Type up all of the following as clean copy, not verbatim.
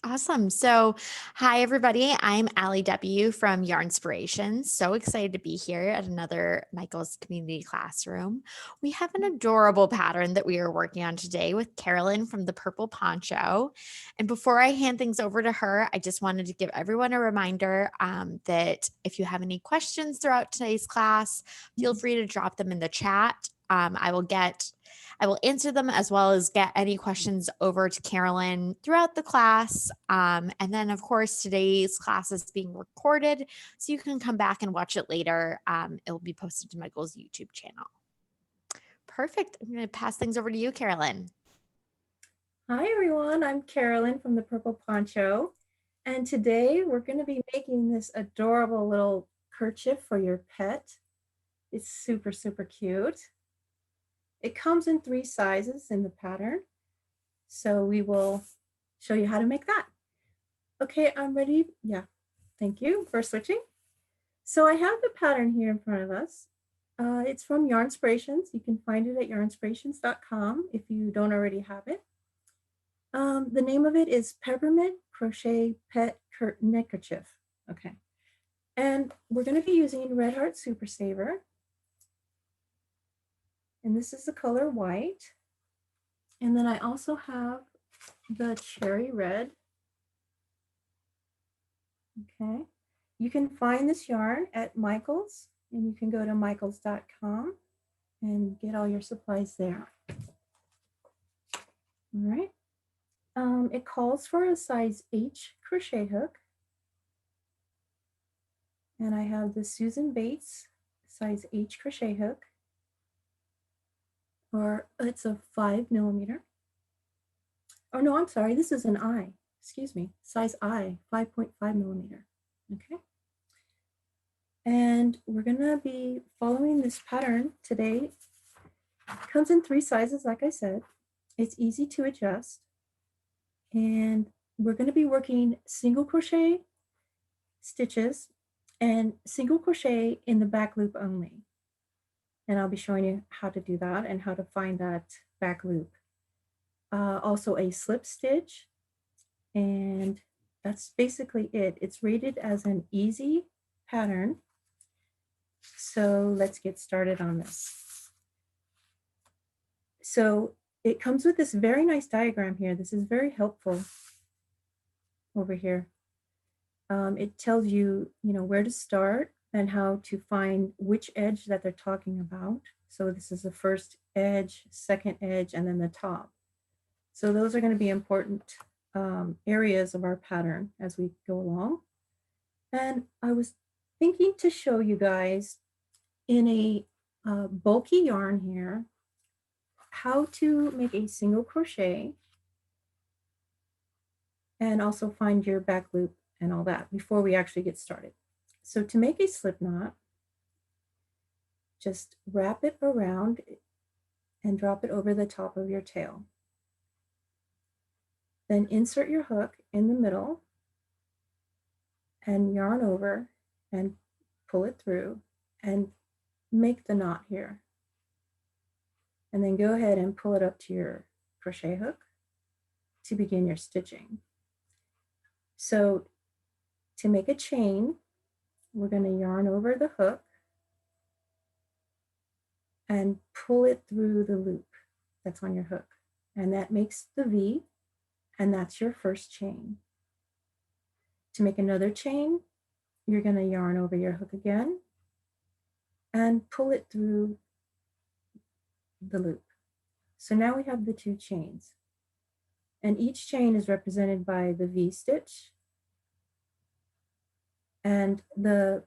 Awesome. So, hi everybody. I'm Allie W. from Yarn Inspirations. So excited to be here at another Michael's Community Classroom. We have an adorable pattern that we are working on today with Carolyn from the Purple Poncho. And before I hand things over to her, I just wanted to give everyone a reminder that if you have any questions throughout today's class, feel free to drop them in the chat. I will answer them as well as get any questions over to Carolyn throughout the class. And then, of course, today's class is being recorded, so you can come back and watch it later. It will be posted to Michael's YouTube channel. Perfect. I'm going to pass things over to you, Carolyn. Hi everyone, I'm Carolyn from the Purple Poncho, and today we're going to be making this adorable little kerchief for your pet. It's super, super cute. It comes in 3 sizes in the pattern, so we will show you how to make that. Okay, I'm ready. Yeah, thank you for switching. So I have the pattern here in front of us. It's from Yarn Inspirations. You can find it at yarnspirations.com if you don't already have it. The name of it is Peppermint Crochet Pet Handkerchief. Okay. And we're going to be using Red Heart Super Saver. And this is the color white. And then I also have the cherry red. Okay. You can find this yarn at Michael's, and you can go to michaels.com and get all your supplies there. All right. It calls for a size H crochet hook. And I have the Susan Bates size H crochet hook, or it's a 5mm. Oh no, I'm sorry, this is an I, excuse me, size I, 5.5mm. Okay. And we're gonna be following this pattern today. It comes in 3 sizes, like I said. It's easy to adjust. And we're gonna be working single crochet stitches and single crochet in the back loop only. And I'll be showing you how to do that and how to find that back loop. Also a slip stitch, and that's basically it. It's rated as an easy pattern. So let's get started on this. So it comes with this very nice diagram here. This is very helpful over here. It tells you, where to start and how to find which edge that they're talking about. So this is the first edge, second edge, and then the top. So those are going to be important areas of our pattern as we go along. And I was thinking to show you guys in a bulky yarn here how to make a single crochet and also find your back loop and all that before we actually get started. So to make a slip knot, just wrap it around and drop it over the top of your tail. Then insert your hook in the middle and yarn over and pull it through and make the knot here. And then go ahead and pull it up to your crochet hook to begin your stitching. So to make a chain, we're going to yarn over the hook and pull it through the loop that's on your hook. And that makes the V, and that's your first chain. To make another chain, you're going to yarn over your hook again and pull it through the loop. So now we have the 2 chains. And each chain is represented by the V stitch. And the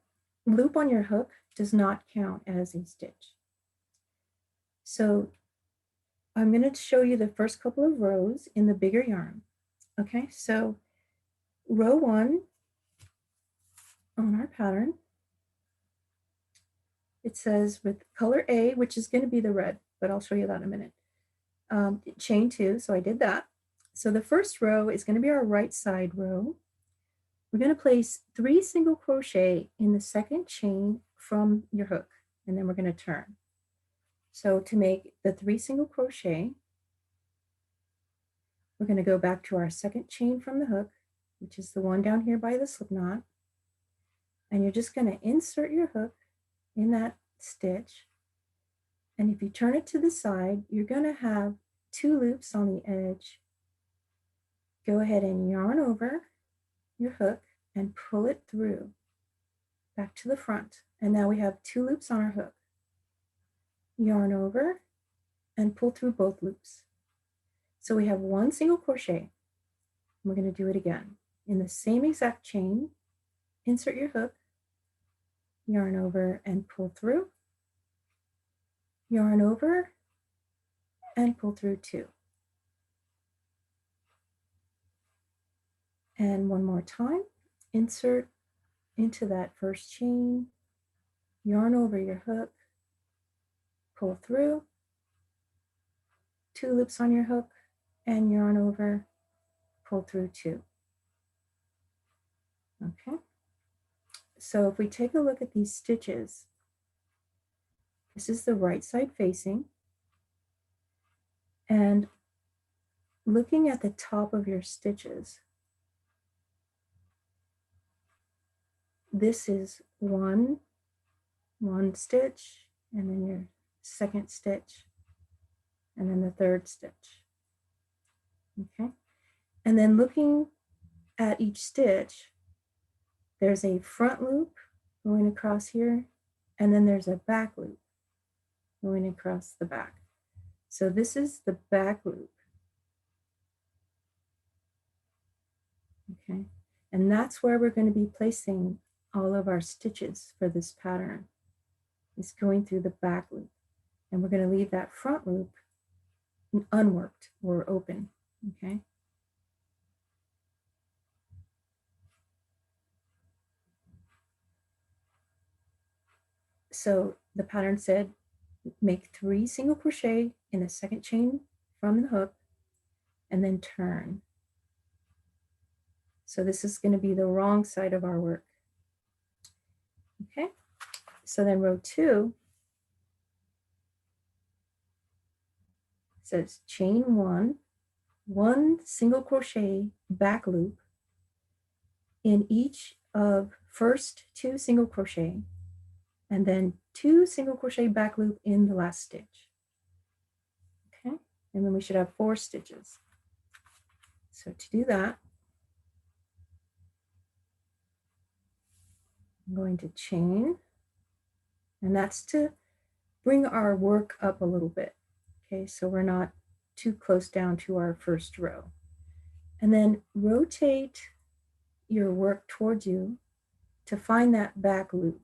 loop on your hook does not count as a stitch. So I'm going to show you the first couple of rows in the bigger yarn. Okay, so row 1 on our pattern, it says with color A, which is going to be the red, but I'll show you that in a minute. Chain 2, so I did that. So the first row is going to be our right side row. We're going to place 3 single crochet in the second chain from your hook, and then we're going to turn. So to make the 3 single crochet, we're going to go back to our second chain from the hook which is the one down here by the slip knot. And you're just going to insert your hook in that stitch. And if you turn it to the side, you're going to have 2 loops on the edge. Go ahead and yarn over your hook and pull it through back to the front. And now we have 2 loops on our hook. Yarn over and pull through both loops. So we have 1 single crochet. We're going to do it again. In the same exact chain, insert your hook, yarn over and pull through, yarn over and pull through 2. And one more time, insert into that first chain, yarn over your hook, pull through, 2 loops on your hook, and yarn over, pull through 2. Okay. So if we take a look at these stitches, this is the right side facing. And looking at the top of your stitches, this is one stitch, and then your second stitch, and then the third stitch. Okay. And then looking at each stitch, there's a front loop going across here, and then there's a back loop going across the back. So this is the back loop. Okay. And that's where we're going to be placing all of our stitches for this pattern. It's going through the back loop. And we're going to leave that front loop unworked or open. Okay. So the pattern said, make 3 single crochet in the second chain from the hook and then turn. So this is going to be the wrong side of our work. Okay, so then row 2 says chain 1 single crochet back loop in each of first 2 single crochet, and then 2 single crochet back loop in the last stitch. Okay, and then we should have 4 stitches. So to do that, I'm going to chain, and that's to bring our work up a little bit. Okay, so we're not too close down to our first row. And then rotate your work towards you to find that back loop.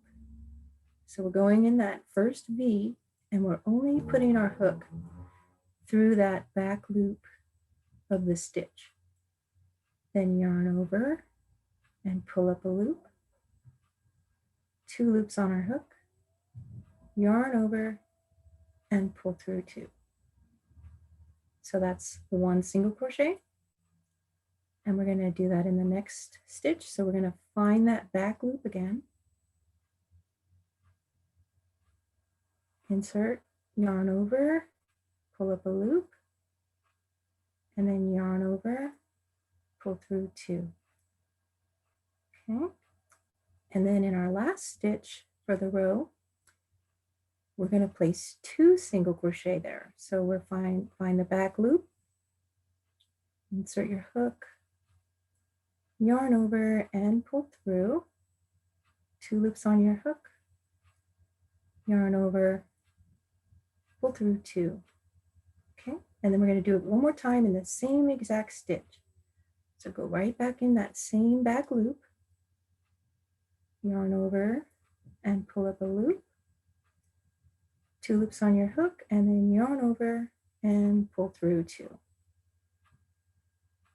So we're going in that first V, and we're only putting our hook through that back loop of the stitch. Then yarn over and pull up a loop, 2 loops on our hook, yarn over and pull through 2. So that's the 1 single crochet. And we're going to do that in the next stitch. So we're going to find that back loop again. Insert, yarn over, pull up a loop, and then yarn over, pull through 2. Okay. And then in our last stitch for the row, we're going to place 2 single crochet there. So we're find the back loop, insert your hook, yarn over and pull through, 2 loops on your hook, yarn over, pull through 2. Okay, and then we're going to do it one more time in the same exact stitch. So go right back in that same back loop, yarn over and pull up a loop, 2 loops on your hook, and then yarn over and pull through 2.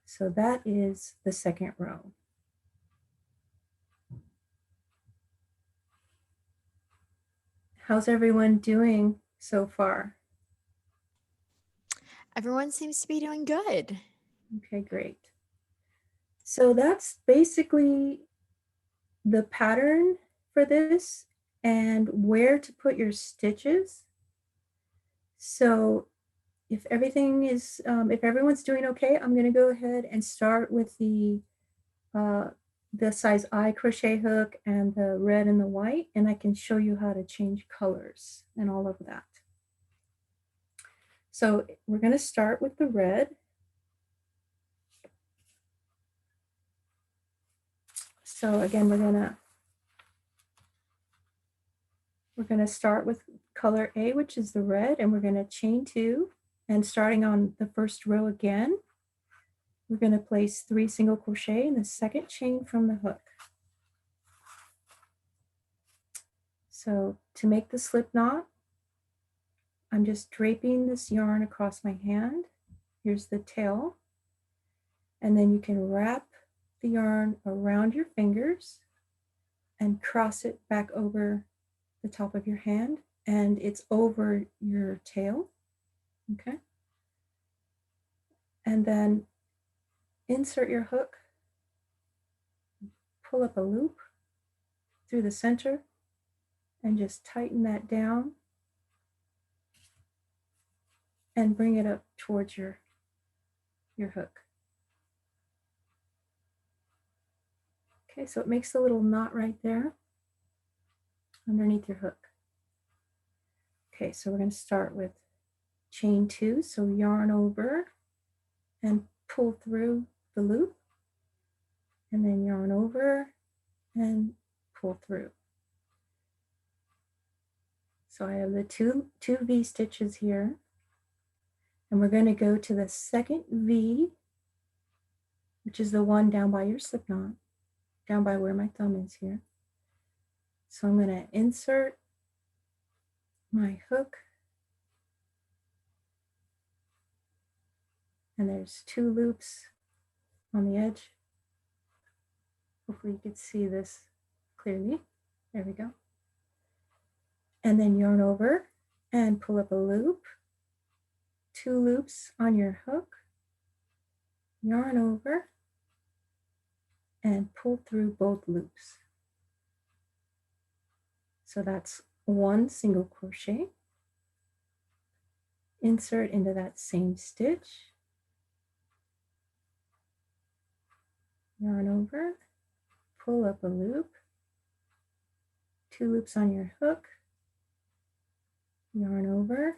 So that is the second row. How's everyone doing so far? Everyone seems to be doing good. Okay, great. So that's basically the pattern for this and where to put your stitches. So if everything is, if everyone's doing okay, I'm going to go ahead and start with the the size I crochet hook and the red and the white, and I can show you how to change colors and all of that. So we're going to start with the red. So again, we're going to start with color A, which is the red, and we're going to chain 2, and starting on the first row again, we're going to place 3 single crochet in the second chain from the hook. So to make the slip knot, I'm just draping this yarn across my hand. Here's the tail. And then you can wrap the yarn around your fingers and cross it back over the top of your hand, and it's over your tail. Okay. And then insert your hook, pull up a loop through the center, and just tighten that down and bring it up towards your hook. Okay, so it makes a little knot right there underneath your hook. Okay, so we're going to start with chain 2, so yarn over and pull through the loop, and then yarn over and pull through. So I have the two V stitches here, and we're going to go to the second V, which is the one down by your slip knot, down by where my thumb is here. So I'm going to insert my hook, and there's 2 loops on the edge. Hopefully you can see this clearly. There we go. And then yarn over and pull up a loop, 2 loops on your hook, yarn over and pull through both loops. So that's 1 single crochet, insert into that same stitch, yarn over, pull up a loop, 2 loops on your hook, yarn over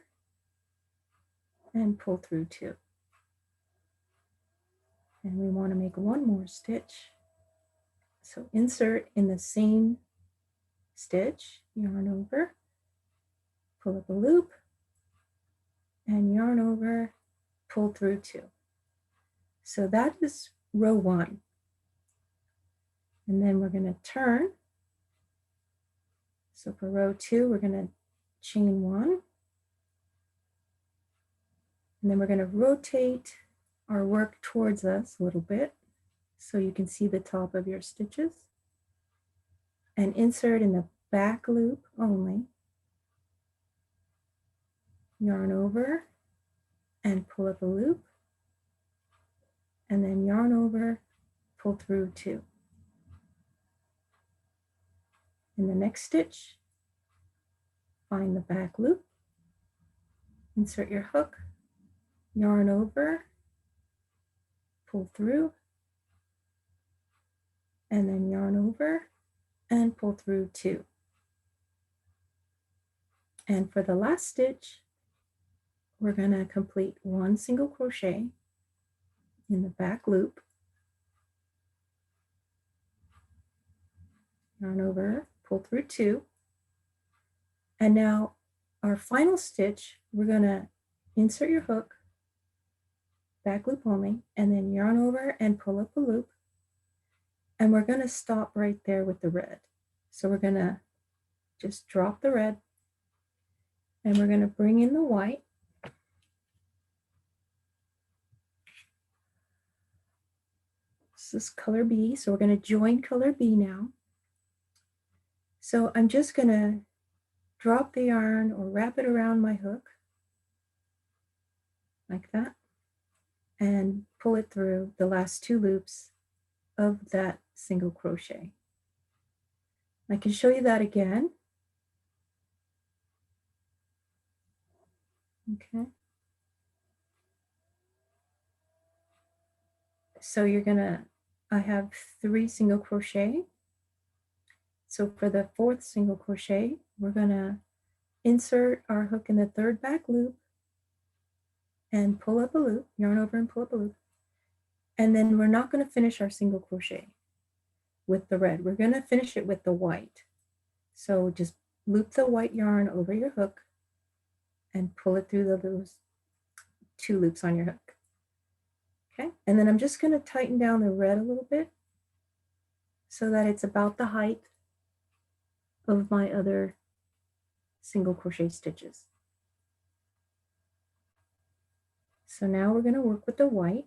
and pull through 2. And we want to make 1 more stitch. So insert in the same stitch, yarn over, pull up a loop, and yarn over, pull through 2. So that is row 1. And then we're going to turn. So for row 2, we're going to chain 1. And then we're going to rotate our work towards us a little bit so you can see the top of your stitches. And insert in the back loop only. Yarn over and pull up a loop. And then yarn over, pull through 2. In the next stitch, find the back loop, insert your hook, yarn over, pull through, and then yarn over and pull through 2. And for the last stitch, we're going to complete 1 single crochet in the back loop, yarn over, pull through 2. And now our final stitch, we're going to insert your hook, back loop only, and then yarn over and pull up a loop. And we're going to stop right there with the red. So we're going to just drop the red, and we're going to bring in the white. This is color B, so we're going to join color B now. So I'm just going to drop the yarn or wrap it around my hook like that and pull it through the last 2 loops of that single crochet. I can show you that again. Okay. So you're going to I have 3 single crochet. So for the 4th single crochet, we're going to insert our hook in the 3rd back loop and pull up a loop, yarn over and pull up a loop. And then we're not going to finish our single crochet with the red. We're going to finish it with the white. So just loop the white yarn over your hook and pull it through those 2 loops on your hook. Okay, and then I'm just going to tighten down the red a little bit so that it's about the height of my other single crochet stitches. So now we're going to work with the white,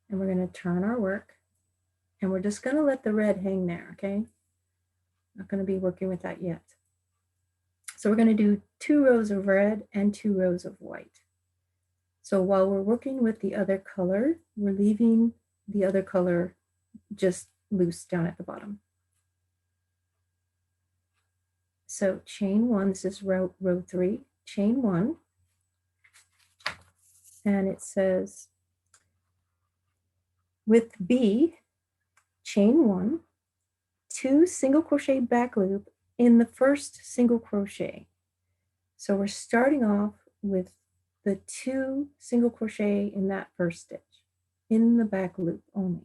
and we're going to turn our work, and we're just going to let the red hang there, okay? Not going to be working with that yet. So we're going to do 2 rows of red and 2 rows of white. So while we're working with the other color, we're leaving the other color just loose down at the bottom. So chain 1, this is row 3, chain 1, and it says with B, chain 1, 2 single crochet back loop in the first single crochet. So we're starting off with the 2 single crochet in that first stitch in the back loop only.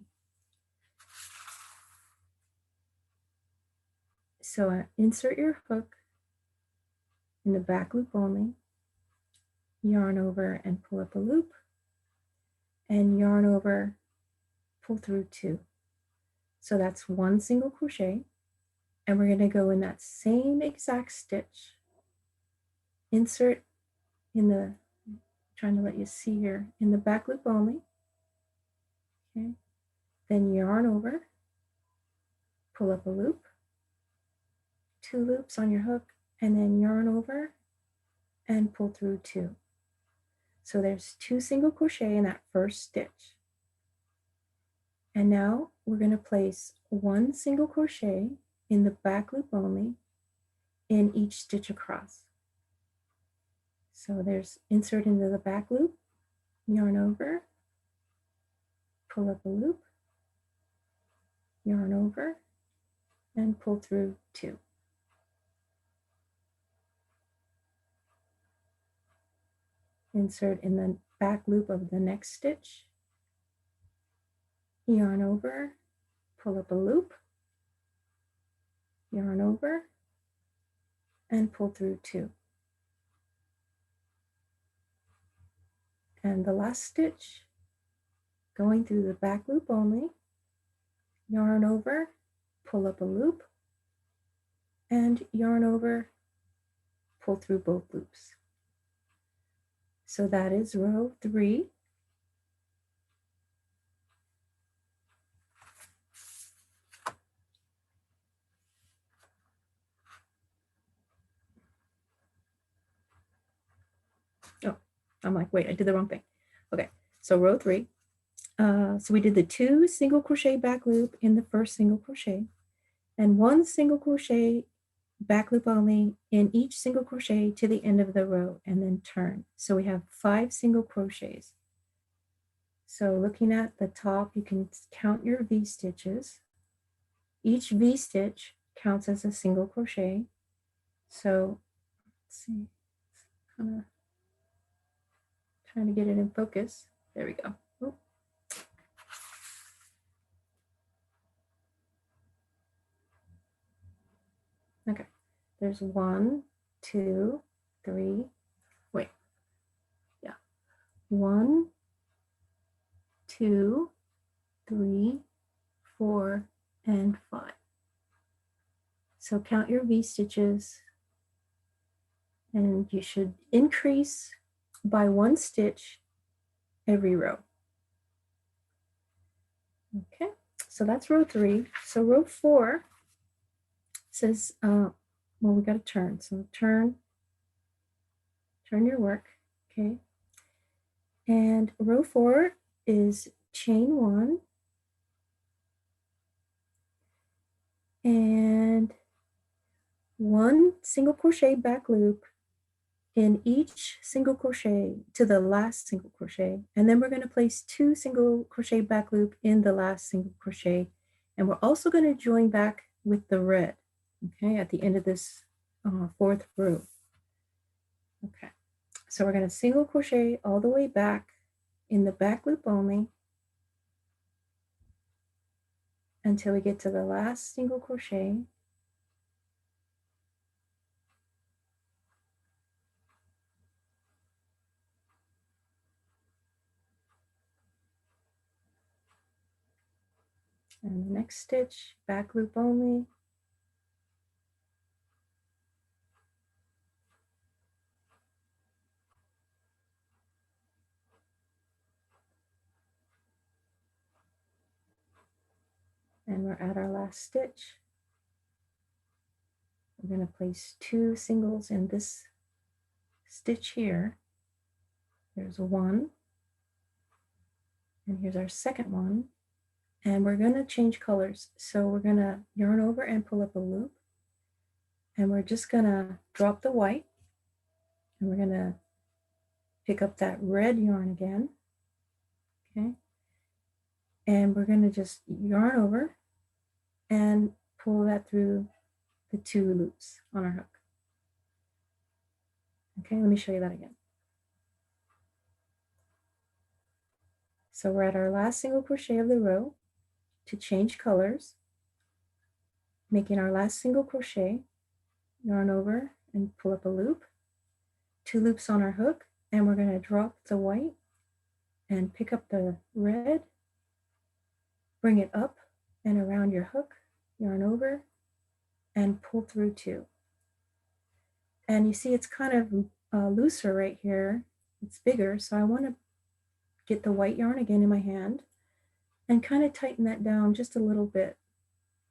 So insert your hook in the back loop only, yarn over and pull up a loop, and yarn over, pull through 2. So that's 1 single crochet, and we're going to go in that same exact stitch, insert in the, trying to let you see here, in the back loop only, okay, then yarn over, pull up a loop, 2 loops on your hook, and then yarn over and pull through 2. So there's 2 single crochet in that first stitch. And now we're going to place 1 single crochet in the back loop only in each stitch across. So there's insert into the back loop, yarn over, pull up a loop, yarn over, and pull through 2. Insert in the back loop of the next stitch, yarn over, pull up a loop, yarn over, and pull through 2. And the last stitch, going through the back loop only, yarn over, pull up a loop, and yarn over, pull through both loops. So that is row 3. Oh, I'm like, wait, I did the wrong thing. Okay, so row 3. So we did the 2 single crochet back loop in the first single crochet, and 1 single crochet back loop only in each single crochet to the end of the row, and then turn. So we have 5 single crochets. So looking at the top, you can count your V stitches. Each V stitch counts as a single crochet. So let's see, kind of trying to get it in focus. There we go. Oh. Okay, there's 1, 2, 3, wait, yeah, 1, 2, 3, 4, and 5. So count your V stitches, and you should increase by 1 stitch every row. Okay, so that's row 3. So row 4 says, well, we got to turn. So turn your work, okay? And row 4 is chain 1 and 1 single crochet back loop in each single crochet to the last single crochet, and then we're going to place 2 single crochet back loop in the last single crochet, and we're also going to join back with the red, okay, at the end of this 4th row. Okay, so we're going to single crochet all the way back in the back loop only until we get to the last single crochet. And the next stitch, back loop only. And we're at our last stitch. We're going to place 2 singles in this stitch here. There's 1. And here's our second one. And we're going to change colors. So we're going to yarn over and pull up a loop. And we're just going to drop the white. And we're going to pick up that red yarn again. Okay. And we're going to just yarn over and pull that through the 2 loops on our hook. Okay, let me show you that again. So we're at our last single crochet of the row. To change colors, making our last single crochet, yarn over and pull up a loop, 2 loops on our hook, and we're going to drop the white and pick up the red, bring it up and around your hook, yarn over and pull through 2. And you see it's kind of looser right here. It's bigger, so I want to get the white yarn again in my hand and kind of tighten that down just a little bit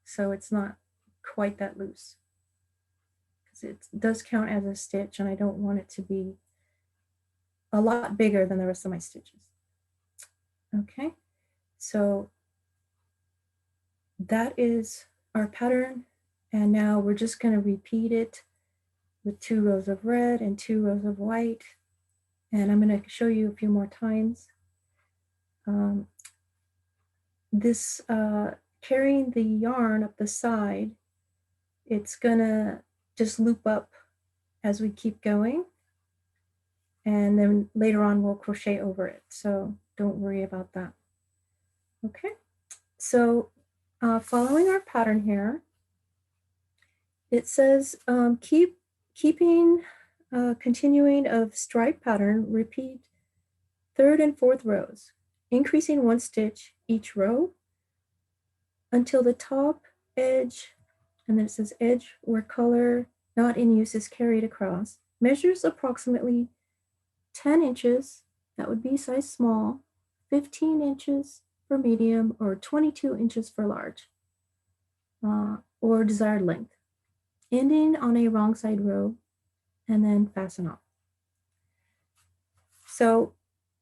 so it's not quite that loose, because it does count as a stitch and I don't want it to be a lot bigger than the rest of my stitches. Okay, so that is our pattern, and now we're just going to repeat it with 2 rows of red and 2 rows of white, and I'm going to show you a few more times. This carrying the yarn up the side, it's gonna just loop up as we keep going, and then later on we'll crochet over it, so don't worry about that. Okay, so following our pattern here, it says continuing of stripe pattern, repeat 3rd and 4th rows, increasing 1 stitch each row until the top edge, and then it says edge where color not in use is carried across, measures approximately 10 inches, that would be size small, 15 inches for medium, or 22 inches for large, or desired length, ending on a wrong side row, and then fasten off. So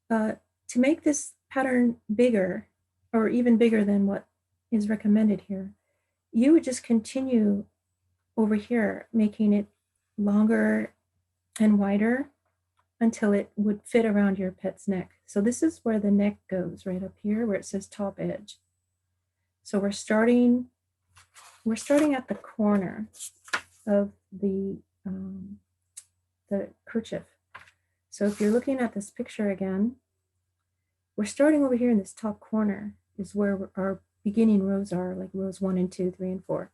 to make this pattern bigger, or even bigger than what is recommended here, you would just continue over here, making it longer and wider until it would fit around your pet's neck. So this is where the neck goes, right up here where it says top edge. So we're starting at the corner of the kerchief. So if you're looking at this picture again, we're starting over here in this top corner is where our beginning rows are, like rows 1 and 2, 3 and 4,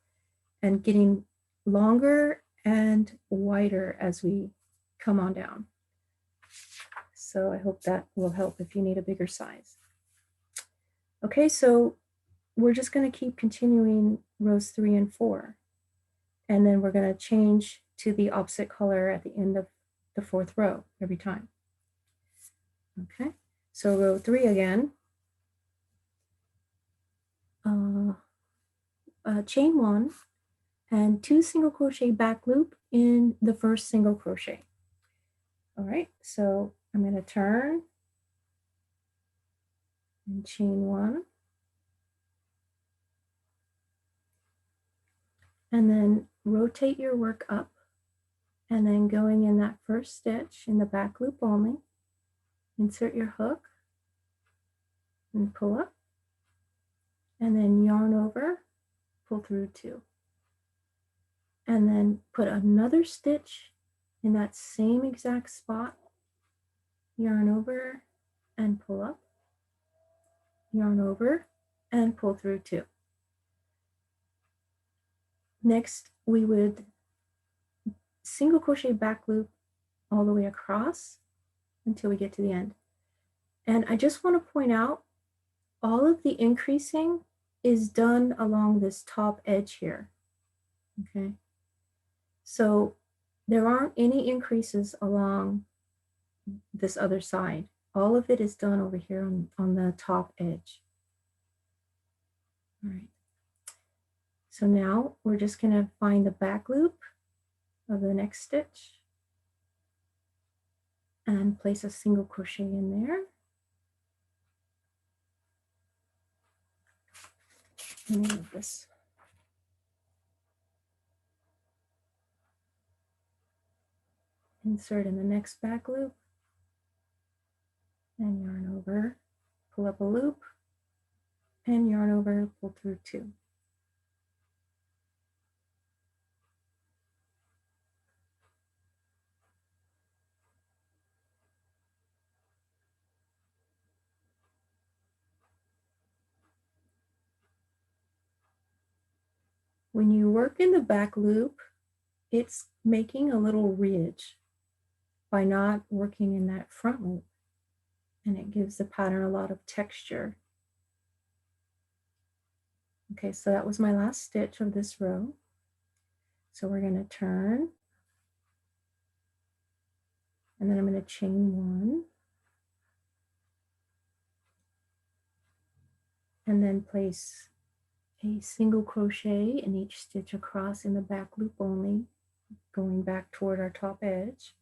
and getting longer and wider as we come on down. So I hope that will help if you need a bigger size. Okay, so we're just going to keep continuing rows 3 and 4, and then we're going to change to the opposite color at the end of the 4th row every time. Okay, so row 3 again, chain 1 and 2 single crochet back loop in the first single crochet. All right, so I'm going to turn and chain 1, and then rotate your work up And then going in that first stitch in the back loop only, insert your hook and pull up, and then yarn over, pull through 2. And then put another stitch in that same exact spot, yarn over and pull up, yarn over and pull through 2. Next, we would single crochet back loop all the way across until we get to the end. And I just want to point out, all of the increasing is done along this top edge here, okay? So there aren't any increases along this other side. All of it is done over here on the top edge. All right. So now we're just going to find the back loop of the next stitch and place a single crochet in there. Let me move this. Insert in the next back loop and yarn over, pull up a loop and yarn over, pull through 2. When you work in the back loop, it's making a little ridge by not working in that front loop, and it gives the pattern a lot of texture. Okay, so that was my last stitch of this row. So we're going to turn, and then I'm going to chain 1, and then place a single crochet in each stitch across in the back loop only, going back toward our top edge.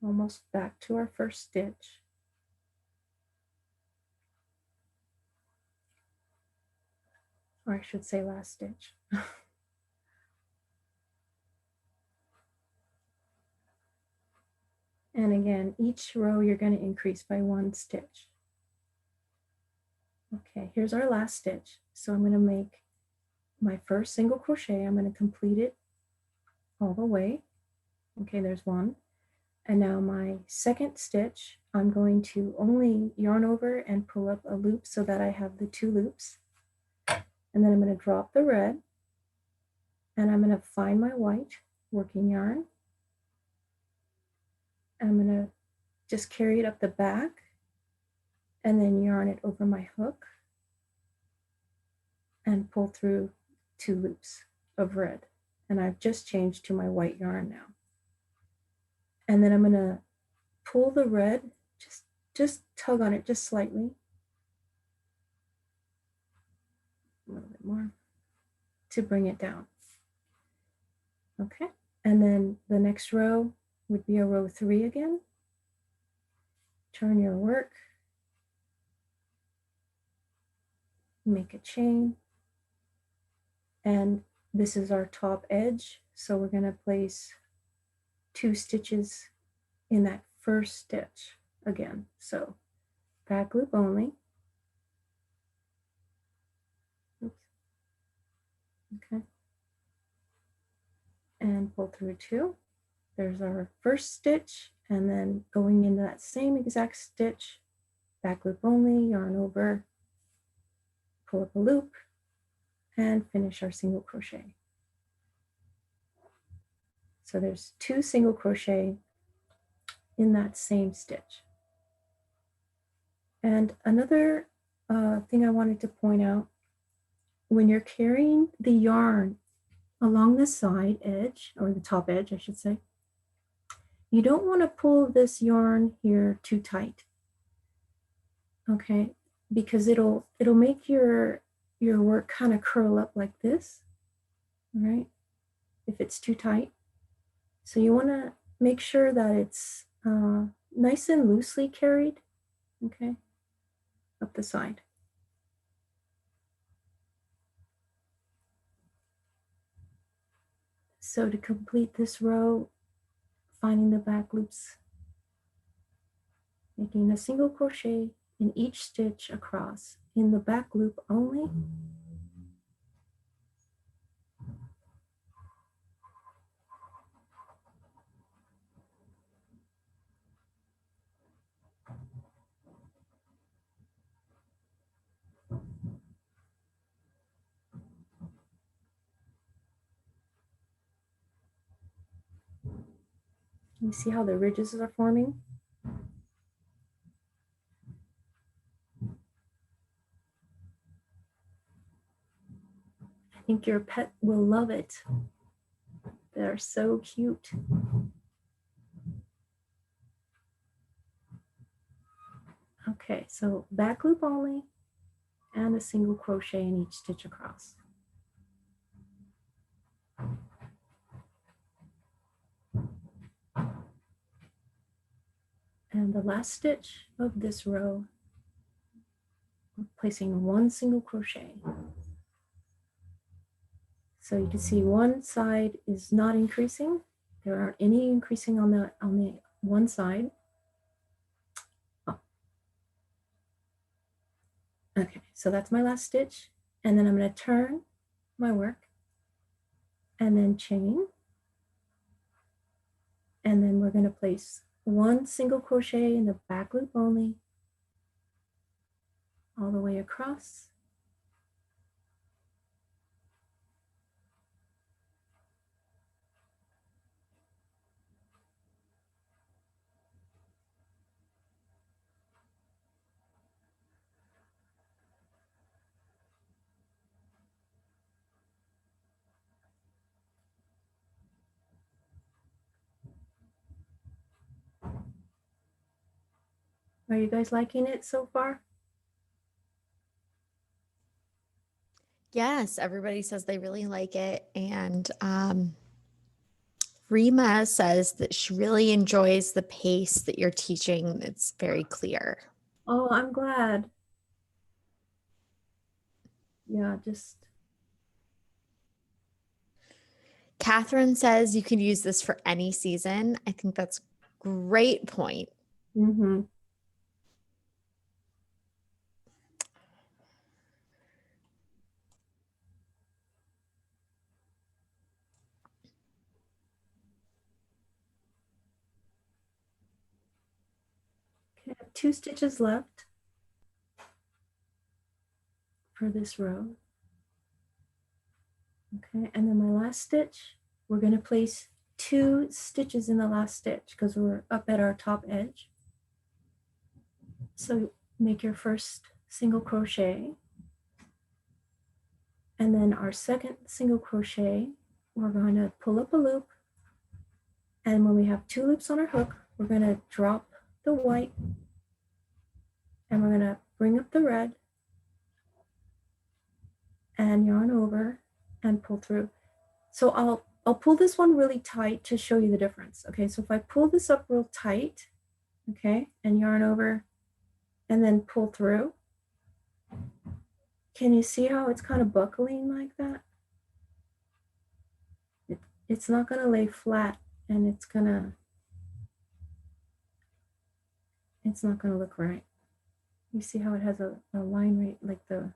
Almost back to our first stitch. Or I should say last stitch. And again, each row you're going to increase by 1 stitch. Okay, here's our last stitch. So I'm going to make my first single crochet. I'm going to complete it all the way. Okay, there's 1. And now my second stitch, I'm going to only yarn over and pull up a loop so that I have the 2 loops. And then I'm going to drop the red, and I'm going to find my white working yarn. And I'm going to just carry it up the back and then yarn it over my hook and pull through 2 loops of red. And I've just changed to my white yarn now. And then I'm going to pull the red, just tug on it just slightly, a little bit more, to bring it down. Okay, and then the next row would be a row 3 again. Turn your work, make a chain, and this is our top edge. So we're going to place 2 stitches in that first stitch again. So back loop only. Oops. Okay. And pull through 2. There's our first stitch, and then going into that same exact stitch, back loop only, yarn over, pull up a loop, and finish our single crochet. So there's 2 single crochet in that same stitch. And another thing I wanted to point out. When you're carrying the yarn along the side edge, or the top edge, I should say, you don't want to pull this yarn here too tight, okay? Because it'll make your work kind of curl up like this, all right? If it's too tight. So you want to make sure that it's nice and loosely carried, okay, up the side. So to complete this row, finding the back loops, making a single crochet in each stitch across in the back loop only. You see how the ridges are forming? I think your pet will love it. They're so cute. Okay, so back loop only and a single crochet in each stitch across. And the last stitch of this row, placing one single crochet. So you can see one side is not increasing. There aren't any increasing on the one side. Oh. Okay, so that's my last stitch. And then I'm going to turn my work and then chain. And then we're going to place one single crochet in the back loop only, all the way across. Are you guys liking it so far? Yes, everybody says they really like it. And Rima says that she really enjoys the pace that you're teaching. It's very clear. Oh, I'm glad. Yeah, just. Catherine says you can use this for any season. I think that's a great point. Mm-hmm. Okay, I have 2 stitches left for this row. Okay, and then my last stitch, we're going to place 2 stitches in the last stitch because we're up at our top edge. So make your first single crochet, and then our second single crochet, we're going to pull up a loop, and when we have 2 loops on our hook, we're going to drop the white, and we're going to bring up the red and yarn over and pull through. So I'll pull this one really tight to show you the difference. Okay, so if I pull this up real tight, okay, and yarn over and then pull through, can you see how it's kind of buckling like that? It's not going to lay flat, and it's not going to look right. You see how it has a line right, like the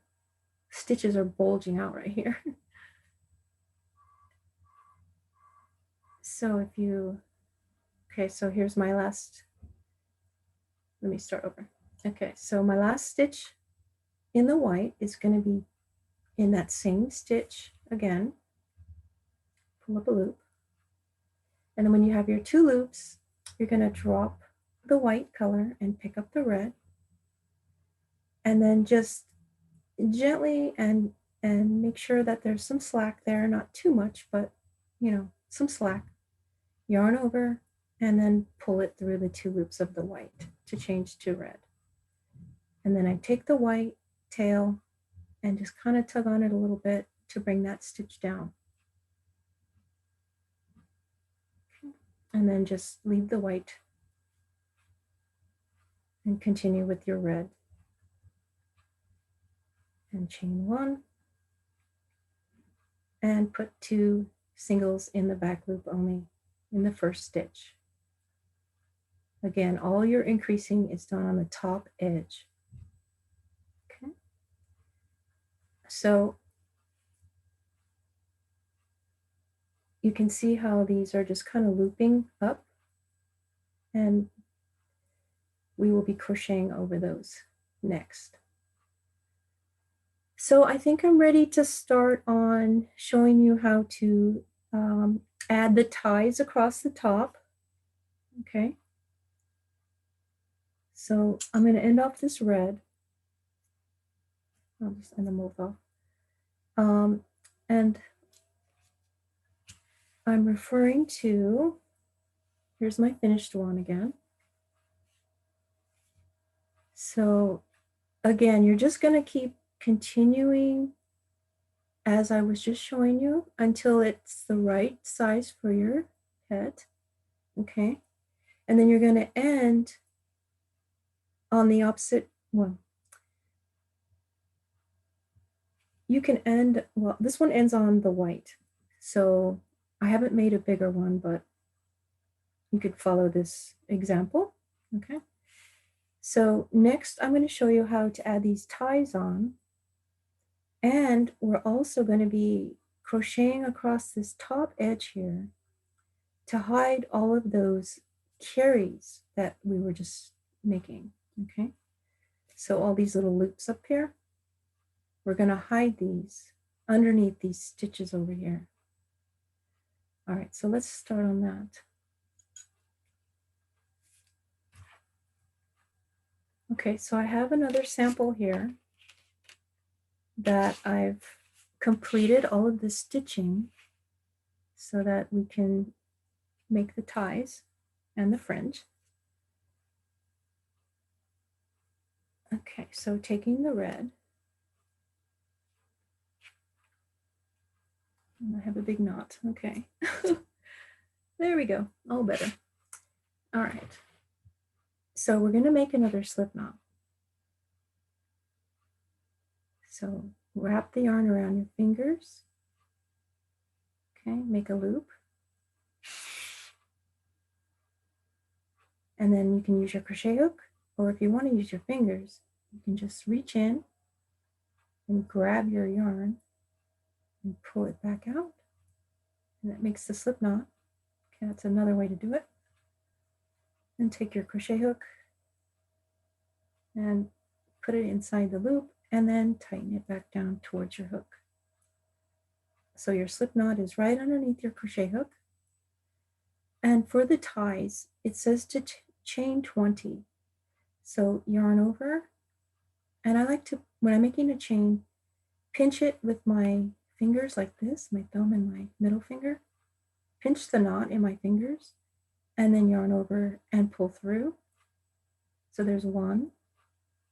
stitches are bulging out right here. So if you, okay, so here's my last, let me start over. Okay, so my last stitch in the white is going to be in that same stitch again, pull up a loop. And then when you have your 2 loops, you're going to drop the white color and pick up the red. And then just gently and make sure that there's some slack there, not too much, but you know, some slack. Yarn over and then pull it through the 2 loops of the white to change to red. And then I take the white tail and just kind of tug on it a little bit to bring that stitch down. And then just leave the white and continue with your red. And chain 1 and put 2 singles in the back loop only in the first stitch. Again, all your increasing is done on the top edge. Okay. So you can see how these are just kind of looping up, and we will be crocheting over those next. So I think I'm ready to start on showing you how to add the ties across the top. Okay. So I'm going to end off this red. I'll just end them both off. And I'm referring to, here's my finished one again. So again, you're just going to keep continuing as I was just showing you until it's the right size for your pet. Okay. And then you're going to end on the opposite one. You can end, well, this one ends on the white. So I haven't made a bigger one, but you could follow this example. Okay. So next I'm going to show you how to add these ties on. And we're also going to be crocheting across this top edge here to hide all of those carries that we were just making. Okay. So all these little loops up here, we're going to hide these underneath these stitches over here. All right, so let's start on that. Okay, so I have another sample here that I've completed all of the stitching so that we can make the ties and the fringe. Okay, so taking the red, I have a big knot. Okay. There we go. All better. All right. So we're going to make another slip knot. So wrap the yarn around your fingers. Okay, make a loop. And then you can use your crochet hook, or if you want to use your fingers, you can just reach in and grab your yarn and pull it back out. And that makes the slip knot. Okay, that's another way to do it. And take your crochet hook and put it inside the loop and then tighten it back down towards your hook. So your slip knot is right underneath your crochet hook. And for the ties, it says to chain 20. So yarn over, and I like to, when I'm making a chain, pinch it with my fingers like this, my thumb and my middle finger, pinch the knot in my fingers, and then yarn over and pull through. So there's one,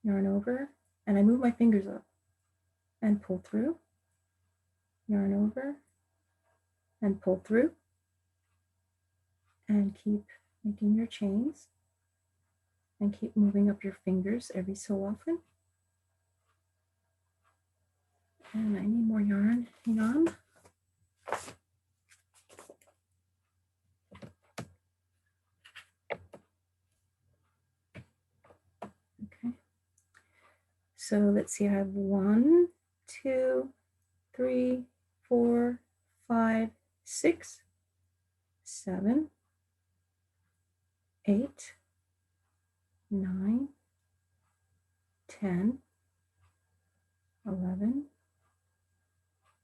yarn over, and I move my fingers up and pull through, yarn over and pull through, and keep making your chains and keep moving up your fingers every so often. And I need more yarn, hang on. Okay. So let's see, I have 1, 2, 3, 4, 5, 6, 7, 8, 9, 10, 11,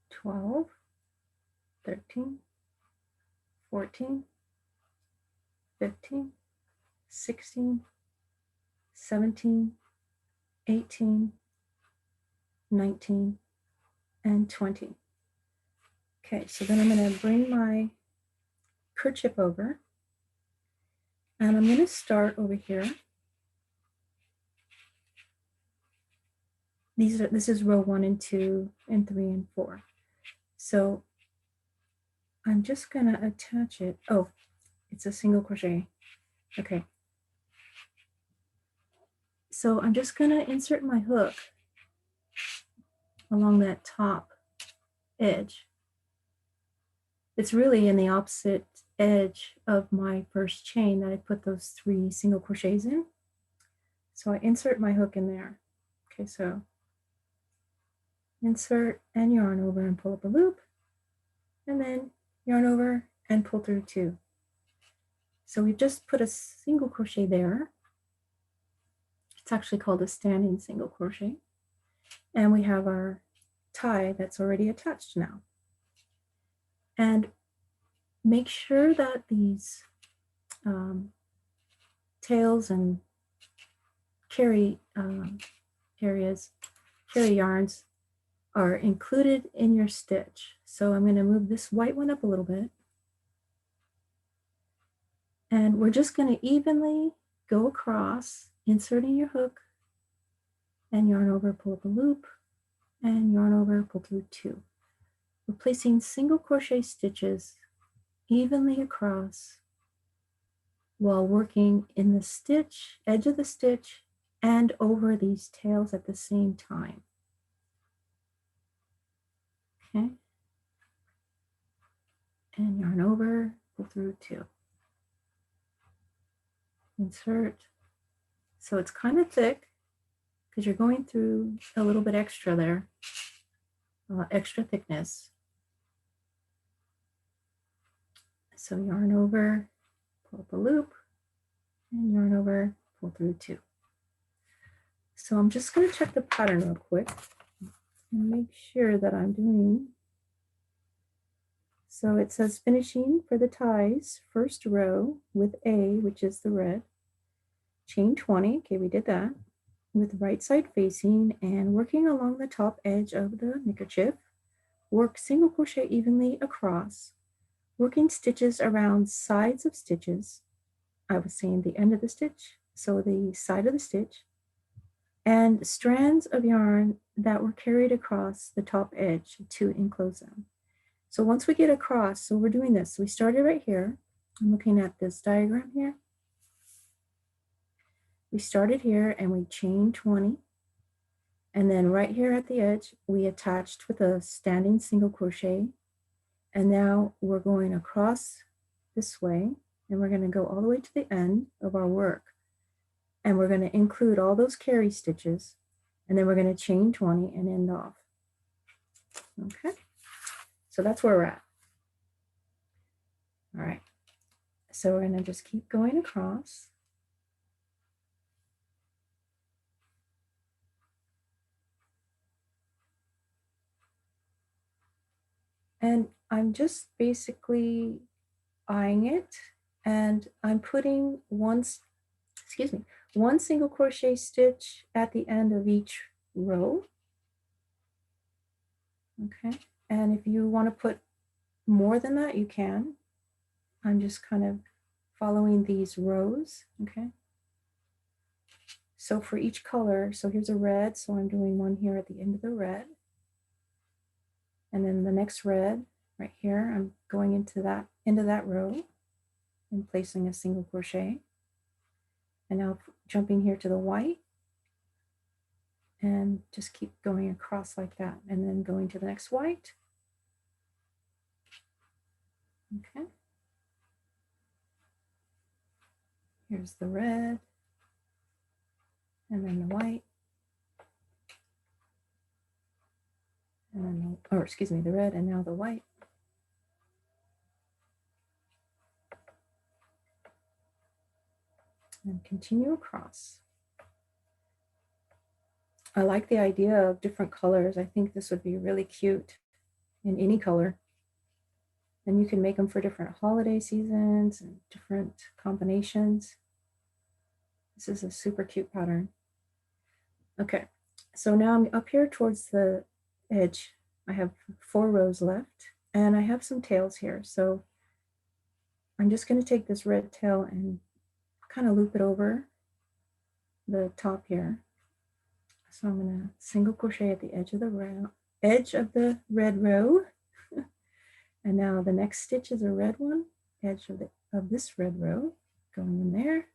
12, 13, 14, 15, 16, 17, 18, 19, and 20. Okay, so then I'm going to bring my kerchief over, and I'm going to start over here. This is row 1 and 2 and 3 and 4. So I'm just going to attach it. Oh, it's a single crochet. Okay. So I'm just going to insert my hook along that top edge. It's really in the opposite edge of my first chain that I put those 3 single crochets in. So I insert my hook in there. Okay, so insert and yarn over and pull up a loop, and then yarn over and pull through 2. So we've just put a single crochet there. It's actually called a standing single crochet. And we have our tie that's already attached now. And make sure that these tails and carry yarns are included in your stitch. So I'm going to move this white one up a little bit. And we're just going to evenly go across, inserting your hook, and yarn over, pull up a loop, and yarn over, pull through 2. We're placing single crochet stitches evenly across while working in the stitch, edge of the stitch, and over these tails at the same time. Okay. And yarn over, pull through 2. Insert. So it's kind of thick because you're going through a little bit extra there, extra thickness. So yarn over, pull up a loop, and yarn over, pull through 2. So I'm just going to check the pattern real quick and make sure that I'm doing. So it says finishing for the ties, first row with A, which is the red, chain 20, okay, we did that, with right side facing and working along the top edge of the handkerchief, work single crochet evenly across, working stitches around sides of stitches. I was saying the end of the stitch, so the side of the stitch, and strands of yarn that were carried across the top edge to enclose them. So once we get across, so we're doing this. We started right here. I'm looking at this diagram here. We started here and we chained 20. And then right here at the edge, we attached with a standing single crochet. And now we're going across this way, and we're going to go all the way to the end of our work. And we're going to include all those carry stitches. And then we're going to chain 20 and end off. Okay. So that's where we're at. All right. So we're going to just keep going across. And I'm just basically eyeing it, and I'm putting one single crochet stitch at the end of each row. Okay. And if you want to put more than that, you can. I'm just kind of following these rows. Okay. So for each color, so here's a red, so I'm doing one here at the end of the red. And then the next red right here, I'm going into that row and placing a single crochet. And now jumping here to the white and just keep going across like that, and then going to the next white. Okay. Here's the red, and then the white, and then the red, and now the white. And continue across. I like the idea of different colors. I think this would be really cute in any color. And you can make them for different holiday seasons and different combinations. This is a super cute pattern. Okay, so now I'm up here towards the edge. I have 4 rows left and I have some tails here. So I'm just going to take this red tail and kind of loop it over the top here. So I'm going to single crochet at the edge of the red row. And now the next stitch is a red one, edge of this red row, going in there,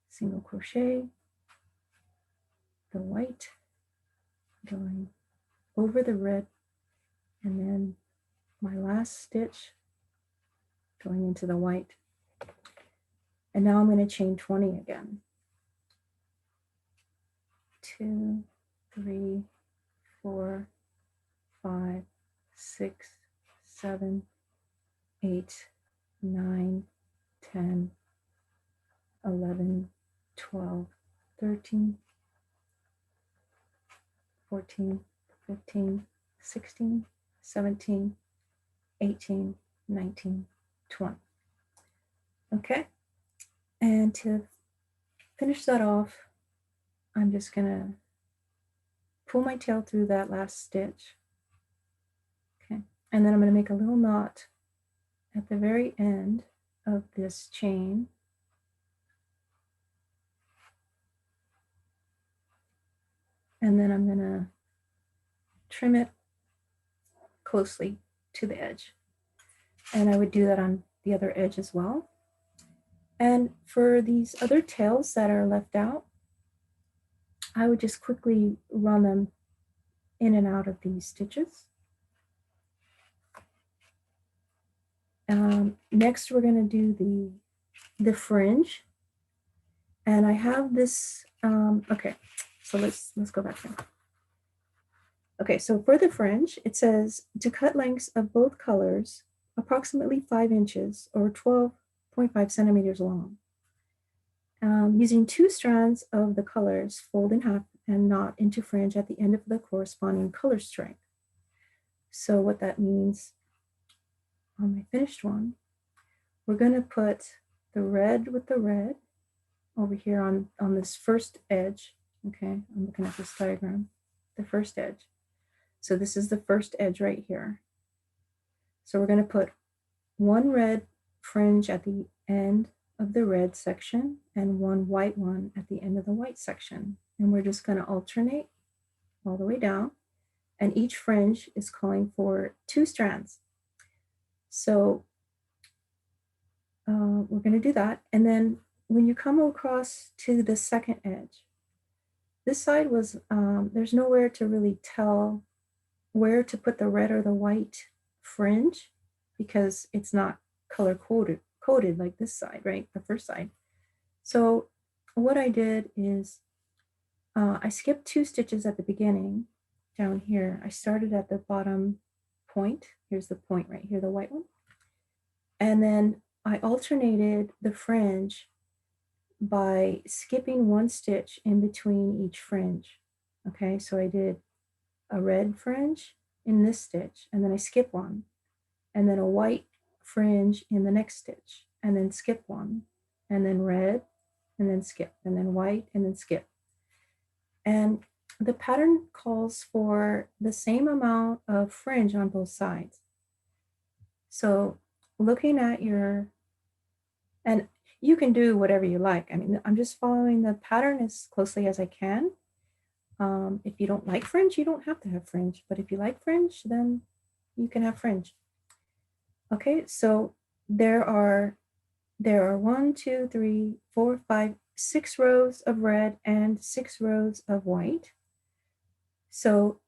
single crochet, the white, going over the red, and then my last stitch going into the white. And now I'm going to chain 20 again. 2, 3, 4, 5, 6, 7, 8, 9, 10, 11, 12, 13, 14, 15, 16, 17, 18, 19, 20. Okay, and to finish that off, I'm just gonna pull my tail through that last stitch. Okay, and then I'm gonna make a little knot at the very end of this chain. And then I'm gonna trim it closely to the edge. And I would do that on the other edge as well. And for these other tails that are left out, I would just quickly run them in and out of these stitches. Next, we're going to do the fringe. And I have this, okay, so let's go back there. Okay, so for the fringe, it says to cut lengths of both colors approximately 5 inches or 12.5 centimeters long. Using 2 strands of the colors, fold in half and knot into fringe at the end of the corresponding color string. So what that means on my finished one, we're going to put the red with the red over here on this first edge. Okay, I'm looking at this diagram, the first edge. So this is the first edge right here. So we're going to put one red fringe at the end of the red section and one white one at the end of the white section. And we're just going to alternate all the way down. And each fringe is calling for 2 strands. So we're going to do that. And then when you come across to the second edge, this side was, there's nowhere to really tell where to put the red or the white fringe because it's not color coded like this side, right? The first side. So what I did is I skipped 2 stitches at the beginning down here. I started at the bottom point. Here's the point right here, the white one. And then I alternated the fringe by skipping 1 stitch in between each fringe. Okay, so I did a red fringe in this stitch, and then I skip 1, and then a white fringe in the next stitch, and then skip 1, and then red, and then skip, and then white, and then skip. And the pattern calls for the same amount of fringe on both sides. So looking at your, and you can do whatever you like. I mean, I'm just following the pattern as closely as I can. If you don't like fringe, you don't have to have fringe. But if you like fringe, then you can have fringe. Okay, so there are 1, 2, 3, 4, 5, 6 rows of red and 6 rows of white. So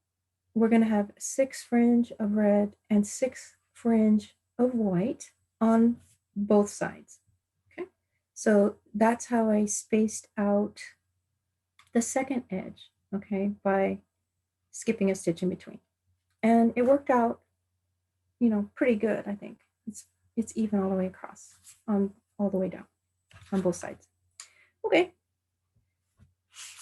we're going to have 6 fringe of red and 6 fringe of white on both sides. Okay, so that's how I spaced out the second edge, okay, by skipping a stitch in between. And it worked out, you know, pretty good, I think. It's even all the way across, all the way down on both sides. Okay.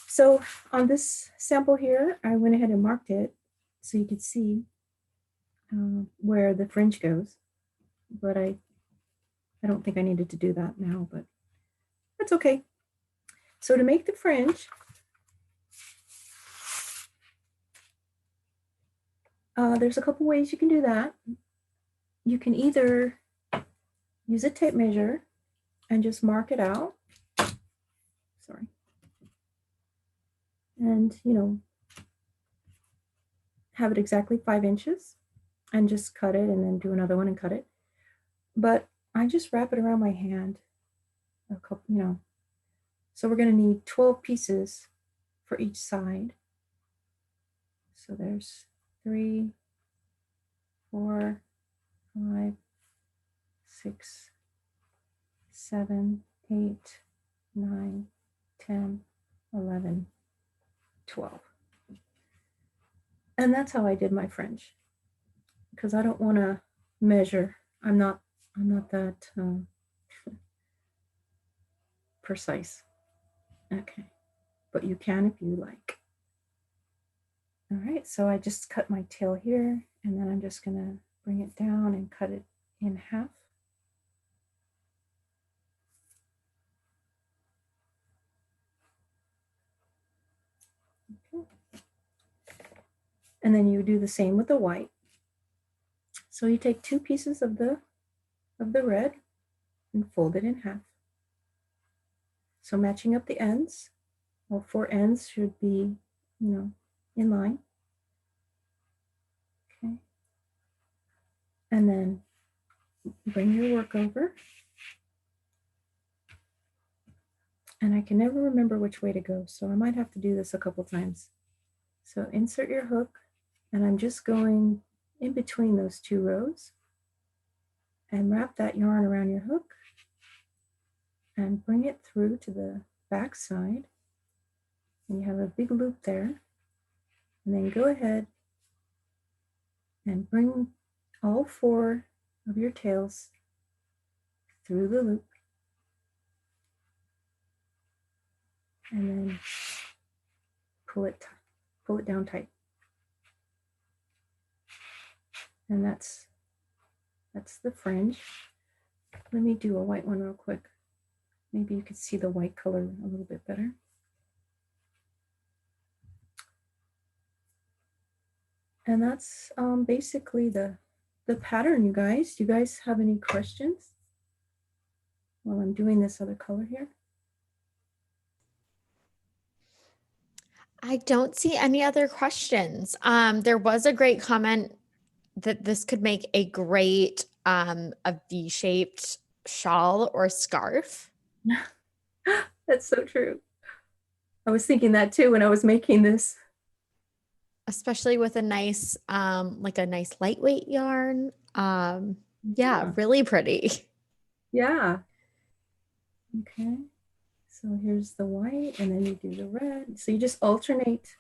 So on this sample here, I went ahead and marked it so you could see where the fringe goes. But I don't think I needed to do that now, but that's okay. So to make the fringe, There's a couple ways you can do that. You can either use a tape measure and just mark it out. Sorry. And, have it exactly 5 inches and just cut it and then do another one and cut it. But I just wrap it around my hand a couple, So we're going to need 12 pieces for each side. So there's 3, 4, 5, 6, 7, 8, 9, 10, 11, 12. And that's how I did my fringe, because I don't want to measure. I'm not that precise. Okay, but you can if you like. All right, so I just cut my tail here, and then I'm just gonna bring it down and cut it in half. Okay. And then you do the same with the white. So you take 2 pieces of the red and fold it in half. So matching up the ends, all 4 ends should be, in line. Okay. And then bring your work over. And I can never remember which way to go, so I might have to do this a couple times. So insert your hook, and I'm just going in between those 2 rows and wrap that yarn around your hook and bring it through to the back side. And you have a big loop there. And then go ahead and bring all 4 of your tails through the loop. And then pull it down tight. And that's the fringe. Let me do a white one real quick. Maybe you could see the white color a little bit better. And that's basically the pattern, you guys. Do you guys have any questions while I'm doing this other color here? I don't see any other questions. There was a great comment that this could make a great a V-shaped shawl or scarf. That's so true. I was thinking that too when I was making this. Especially with a nice like a nice lightweight yarn. Yeah, really pretty. Yeah. Okay. So here's the white, and then you do the red. So you just alternate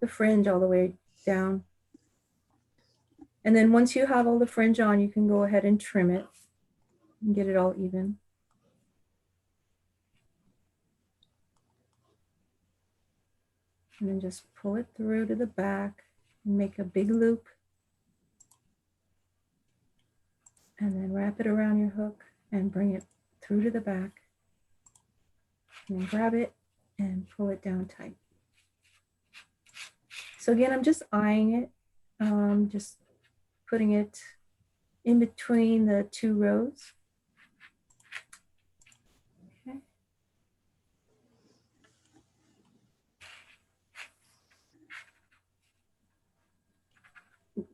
the fringe all the way down. And then once you have all the fringe on, you can go ahead and trim it and get it all even. And then just pull it through to the back and make a big loop. And then wrap it around your hook and bring it through to the back. And then grab it and pull it down tight. So again, I'm just eyeing it, just putting it in between the 2 rows. Okay.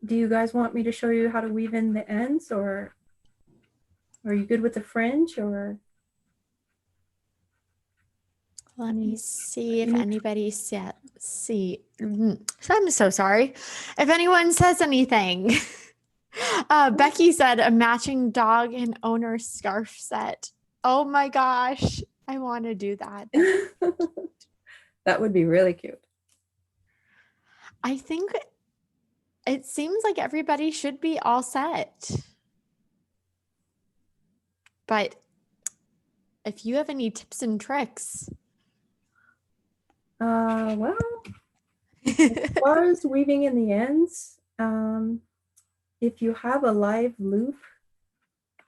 Do you guys want me to show you how to weave in the ends, or are you good with the fringe, or? Let me see if anybody I'm so sorry. If anyone says anything. Becky said a matching dog and owner scarf set. Oh my gosh. I want to do that. That would be really cute. I think it seems like everybody should be all set. But if you have any tips and tricks. Well, as far as weaving in the ends, if you have a live loop,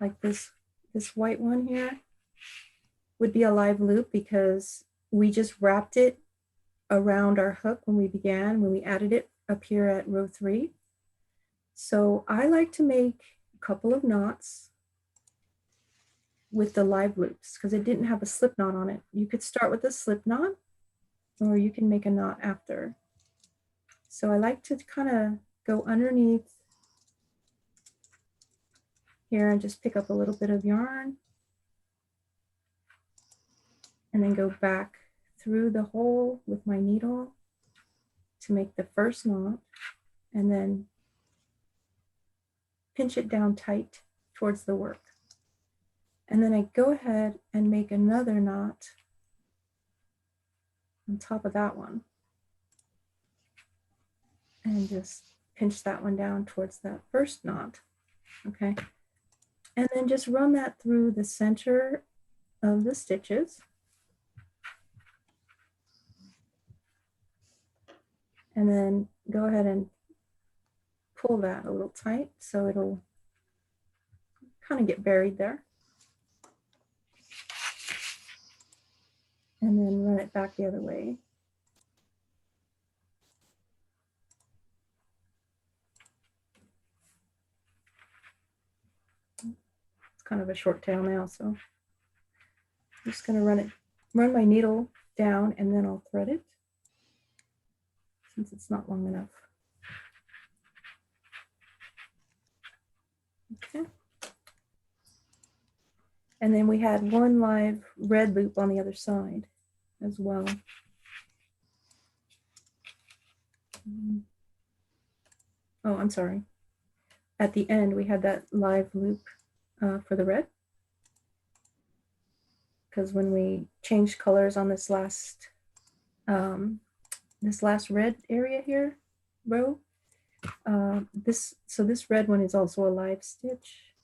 like this white one here, would be a live loop because we just wrapped it around our hook when we added it up here at row 3. So I like to make a couple of knots with the live loops because it didn't have a slip knot on it. You could start with a slip knot or you can make a knot after. So I like to kind of go underneath here and just pick up a little bit of yarn and then go back through the hole with my needle to make the first knot and then pinch it down tight towards the work. And then I go ahead and make another knot on top of that one and just pinch that one down towards that first knot. Okay. And then just run that through the center of the stitches. And then go ahead and pull that a little tight so it'll kind of get buried there. And then run it back the other way. It's kind of a short tail now, so I'm just going to run my needle down and then I'll thread it since it's not long enough. Okay. And then we had one live red loop on the other side as well. Oh, I'm sorry. At the end, we had that live loop for the red. Because when we changed colors on this last red area here, row, this red one is also a live stitch.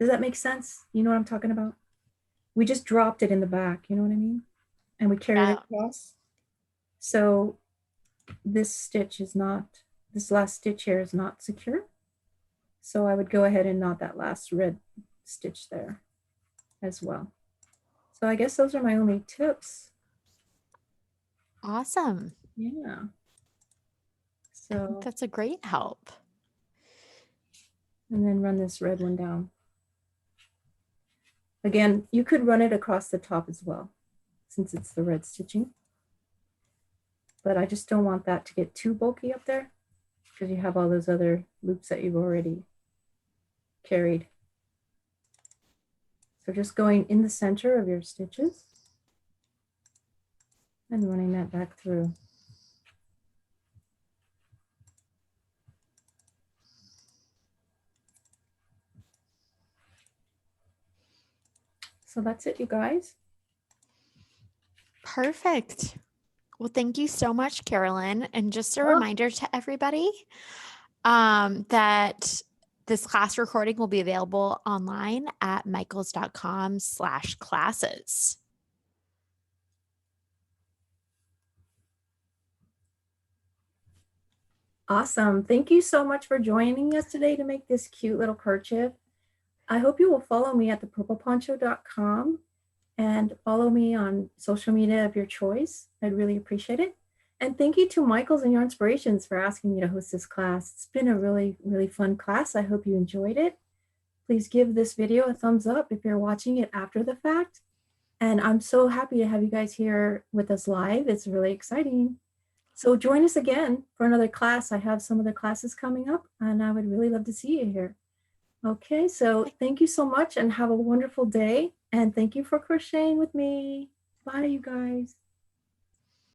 Does that make sense? You know what I'm talking about? We just dropped it in the back, you know what I mean? And we carried it across. So this stitch is not, this last stitch here is not secure. So I would go ahead and knot that last red stitch there as well. So I guess those are my only tips. Awesome. Yeah. I think that's a great help. And then run this red one down. Again, you could run it across the top as well, since it's the red stitching. But I just don't want that to get too bulky up there because you have all those other loops that you've already carried. So just going in the center of your stitches and running that back through. So that's it, you guys. Perfect. Well, thank you so much, Carolyn. And just a reminder to everybody that this class recording will be available online at michaels.com/classes. Awesome. Thank you so much for joining us today to make this cute little kerchief. I hope you will follow me at thepurpleponcho.com and follow me on social media of your choice. I'd really appreciate it. And thank you to Michaels and Your Inspirations for asking me to host this class. It's been a really, really fun class. I hope you enjoyed it. Please give this video a thumbs up if you're watching it after the fact. And I'm so happy to have you guys here with us live. It's really exciting. So join us again for another class. I have some other classes coming up and I would really love to see you here. Okay, so thank you so much and have a wonderful day. And thank you for crocheting with me. Bye, you guys.